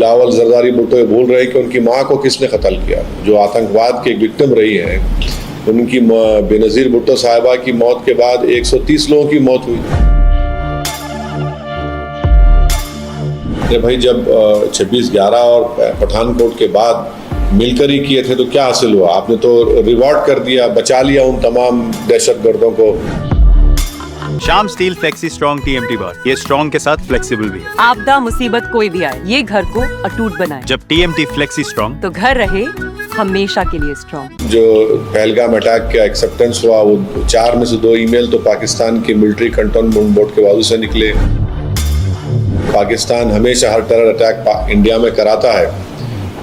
बिलावल जरदारी भुट्टो ये भूल रहे कि उनकी माँ को किसने कत्ल किया, जो आतंकवाद की एक विक्टिम रही है। उनकी बेनज़ीर भुट्टो साहिबा की मौत के बाद 130 लोगों की मौत हुई। भाई जब 26/11 और पठानकोट के बाद मिलकर ही किए थे तो क्या हासिल हुआ? आपने तो रिवॉर्ड कर दिया, बचा लिया उन तमाम दहशतगर्दों को। Shyam steel flexi strong TMT बार, ये स्ट्रॉन्ग के साथ फ्लेक्सिबल भी है। आपदा मुसीबत कोई भी आए, ये घर को अटूट बनाए। जब TMT फ्लेक्सी स्ट्रॉन्ग तो घर रहे हमेशा के लिए स्ट्रॉन्ग। जो पहलगाम अटैक का एक्सेप्टेंस हुआ, वो 4 में से 2 ईमेल तो पाकिस्तान की मिलिट्री कंटोनमेंट बोर्ड के बाजू से निकले। पाकिस्तान हमेशा हर तरह अटैक इंडिया में कराता है,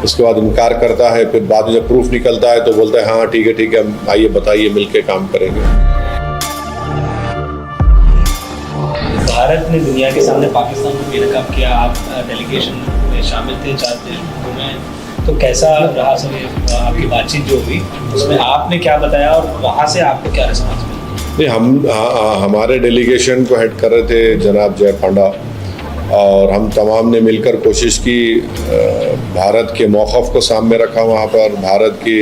उसके बाद इनकार करता है, फिर बाद में जब प्रूफ निकलता है तो बोलता है हाँ ठीक है आइए बताइए, मिलके काम करेंगे। भारत ने दुनिया के सामने पाकिस्तान को बेनकाब किया, आप डेलीगेशन में शामिल थे 4 देशों में, तो कैसा रहा सर आपकी बातचीत जो हुई, उसमें आपने क्या बताया और वहाँ से आपको क्या रिस्पॉन्स मिला? नहीं, हमारे डेलीगेशन को हेड कर रहे थे जनाब जय पांडा, और हम तमाम ने मिलकर कोशिश की, भारत के मौक़िफ़ को सामने रखा वहाँ पर, भारत की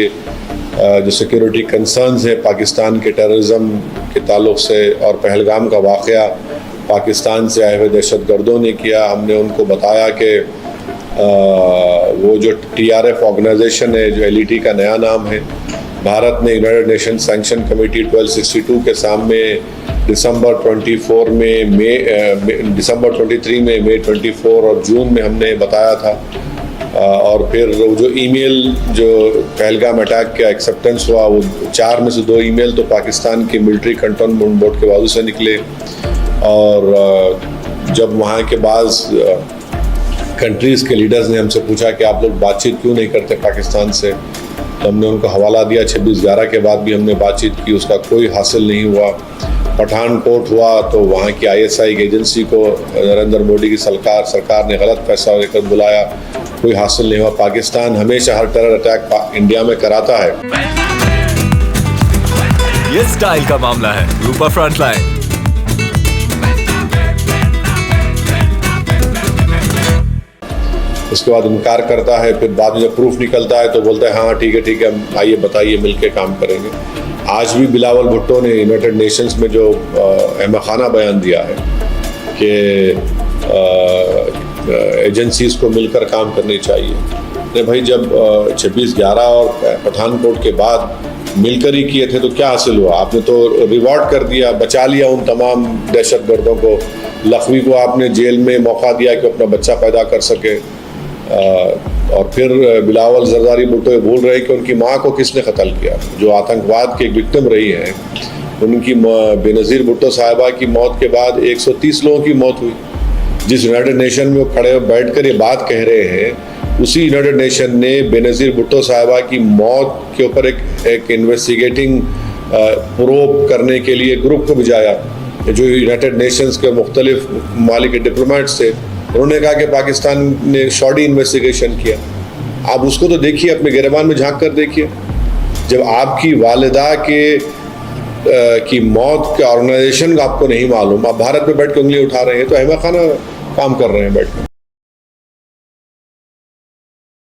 जो सिक्योरिटी कंसर्न्स है पाकिस्तान के टेररिज्म के ताल्लुक़ से, और पहलगाम का वाक़या पाकिस्तान से आए हुए दहशतगर्दों ने किया। हमने उनको बताया कि वो जो TRF ऑर्गेनाइजेशन है, जो LET का नया नाम है, भारत ने यूनाइटेड नेशन सैंक्शन कमेटी 1262 के सामने दिसंबर 24 में, दिसंबर 23 में, मई 24 और जून में हमने बताया था। और फिर वो जो ईमेल जो पहलगाम अटैक का एक्सेप्टेंस हुआ, वो 4 में से 2 ईमेल तो पाकिस्तान की मिलिट्री कंटोनमेंट बोर्ड के बाजू से निकले। और जब वहाँ के बाज़ कंट्रीज़ के लीडर्स ने हमसे पूछा कि आप लोग बातचीत क्यों नहीं करते पाकिस्तान से, तो हमने उनको हवाला दिया। 26/11 के बाद भी हमने बातचीत की, उसका कोई हासिल नहीं हुआ। पठानकोट हुआ तो वहाँ की ISI एजेंसी को नरेंद्र मोदी की सरकार ने गलत फैसला लेकर बुलाया, कोई हासिल नहीं हुआ। पाकिस्तान हमेशा हर तरह अटैक इंडिया में कराता है। ये स्टाइल का मामला है, रूपा फ्रंटलाइन। उसके बाद इनकार करता है, फिर बाद में जब प्रूफ निकलता है तो बोलता है हाँ ठीक है आइए बताइए, मिलके काम करेंगे। आज भी बिलावल भुट्टो ने यूनाइटेड नेशंस में जो अहमखाना बयान दिया है कि एजेंसीज़ को मिलकर काम करनी चाहिए। नहीं भाई, जब 26/11 और पठानकोट के बाद मिलकर ही किए थे तो क्या हासिल हुआ? आपने तो रिवॉर्ड कर दिया, बचा लिया उन तमाम दहशतगर्दों को। लखवी को आपने जेल में मौका दिया कि अपना बच्चा पैदा कर सके। और फिर बिलावल जरदारी भुट्टो ये भूल रहे कि उनकी माँ को किसने कत्ल किया, जो आतंकवाद की एक विक्टिम रही है। उनकी बेनज़ीर भुट्टो साहिबा की मौत के बाद 130 लोगों की मौत हुई। जिस यूनाइटेड नेशन में वो खड़े बैठ कर ये बात कह रहे हैं, उसी यूनाइटेड नेशन ने बेनज़ीर भुट्टो साहिबा की मौत के ऊपर एक इन्वेस्टिगेटिंग प्रोब करने के लिए ग्रुप को भिजाया, जो यूनाइटेड नेशंस के मुख्तलिफ ममालिक के डिप्लोमेट्स थे। उन्होंने कहा कि पाकिस्तान ने शॉर्टी इन्वेस्टिगेशन किया। आप उसको तो देखिए, अपने गिरबान में झांक कर देखिए। जब आपकी वालिदा की मौत का ऑर्गेनाइजेशन आपको नहीं मालूम, आप भारत में बैठ के उंगली उठा रहे हैं, तो अहमखाना काम कर रहे हैं बैठ कर।